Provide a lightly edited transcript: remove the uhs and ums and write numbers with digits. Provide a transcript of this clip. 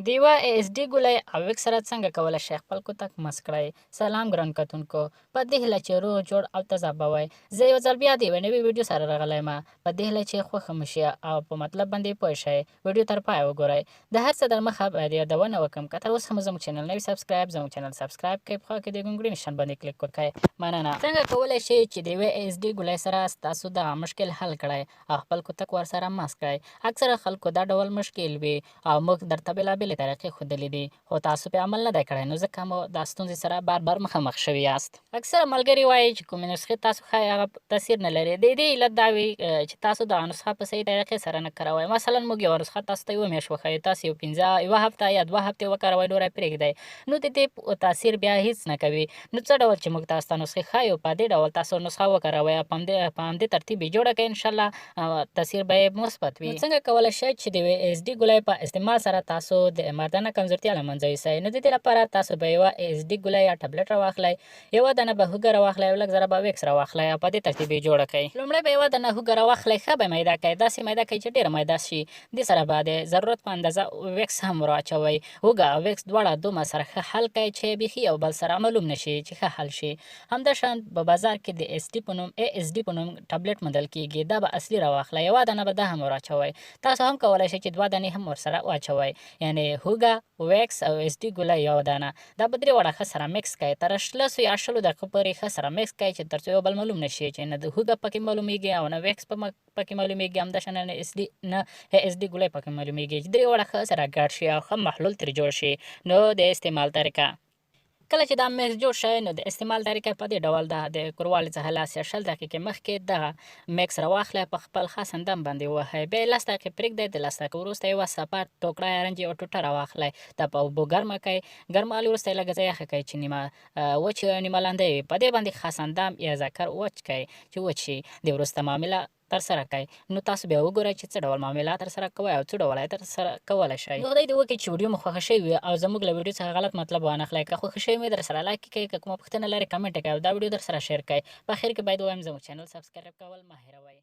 د یوه اس ډي ګولۍ او ویکس سره څنګه کولی شئ خپل کوتک مست کړئ. سلام ګران کتونکو، په دې هیله چې روغ جوړ او تازه به وئ. زه یو ځل بیا د یوې نوې ویډیو سره راغلی یم، په دې هیله چې خوښه مو شي او په مطلب باندې پوه شئ. ویډیو تر پایه وګورئ. د هر څه در مخه باید یادونه وکړم که تر اوسه مو زموږ چینل نه وي زموږ چینل سبسکرایب کړئ، په خوا کې د ګونګړي نشان باندې کلیک وکړئ. مننه. څنګه کولی شئ چې د یوې اس ډي ګولۍ سره ستاسو دغه مشکل حل کړئ او خپل کوتک ورسره مست کړئ. اکثره خلکو دا ډول مشکل وي او موږ درته بېلابېلې طریقې ښودلې دي، خو تاسو پرې عمل نه دی کړی، نو ځکه مو دا ستونزې سره بار بار مخامخ شوي یاست. اکثره ملګري وایي چې کومې نسخې تاسو ښایي هغه تاثیر نه لري. د دې علت دا وي چې تاسو دغه نسخه په صحیح طریقې سره نه کاروئ. مثلا موږ یوه نسخه تاسو ته یوه میاشت وښیو، تاسو یوه هفته یا 2 هفتې وکاروئ، نور یې پرېږدئ، نو د دې تاثیر بیا هیڅ نه کوي. نو څه ډول چې موږ تاسو ته نسخې ښایو، په دې ډول تاسو نسخه وکاروئ او په همدې ترتیب یې جوړه کړئ، انشاءالله تاثیر به یې مثبت وي. نو څنګه کولی شئ چې د یوې اس ډي ګولۍ په استعمال سره تاسو د مردانه کمزورتیا له منځه یوسئ؟ نو د دې لپاره تاسو به یوه اس ډي ګولۍ یا ټابلیټ راواخلئ، یوه دانه به هوږه راواخلئ او لږ ذره به ویکس راواخلئ او په دې ترتیب یې جوړه کړئ. لومړی به یوه دانه هوږه راواخلئ، ښه به یې میده کړئ، داسې میده کړئ چې ډېره میده شي. دې سره به د ضرورت په اندازه ویکس هم ور واچوئ. هوږه او ویکس دواړه دومره سره ښه حل کړئ چې بیخي یو بل سره معلوم نه شي، چې ښه حل شي. همداشان په بازار کې د اس ډي په نوم ټابلیټ موندل کېږي، دا به اصلي راواخلئ، یوه دانه به دا هم ور واچوئ. تاسو هم کولی شئ چې 2 دانې هم ورسره واچوئ، یعنې هوږه، ویکس او اس ډي ګولۍ یوه دانه. دا به درې واړه ښه سره مکس کړئ، تر 10 یا 20 دقیقو پورې ښه سره مکس کړئ چې تر څو یو بل معلوم نه شي، چې نه د هوږه پکې معلومیږي او نه ویکس پکې معلومیږي، همداشان نه اس ډي ګولۍ پکې معلومیږي، چې درې واړه ښه سره ګډ شي او ښه محلول ترې جوړ شي. نو د استعمال طریقه: کله چې دا مکس جوړ شي، نو د استعمال طریقه په دې ډول ده. د کوروالي څخه 10 یا 20 دقیقې مخکې دغه مکس راواخلئ، په خپل خاص اندام باندې ووهئ، بیا یې 10 دقیقې پرېږدئ. د 10 دقیقو وروسته یوه صفا ټوکړه یا رنج یوه ټوټه راواخلئ، دا په اوبو ګرمه کړئ، ګرموالي وروسته یې لږه ځای یخه کړئ چې نیمه وچ او نیمه لانده وي. په دې باندې خاص اندام یا ذکر وچ کړئ چې وچ شي. د وروسته معامله ترسره کړئ. نو تاسو بیا وګورئ چې څه ډول معاملات ترسره کوئ او څه ډول یې ترسره کولی شئ. نو خدای دې وکړي چې ویډیو مو خوښه شوې وي او زموږ له ویډیو څخه غلط مطلب وانخلئ. که خوښه شوې وي درسره لایک یې کړئ، که کومه پوښتنه لرئ کمنټ یې کړئ او دا ویډیو درسره شیر کړئ. په اخر کې باید ووایم زموږ چینل سبسکرایب کول مه هېروئ.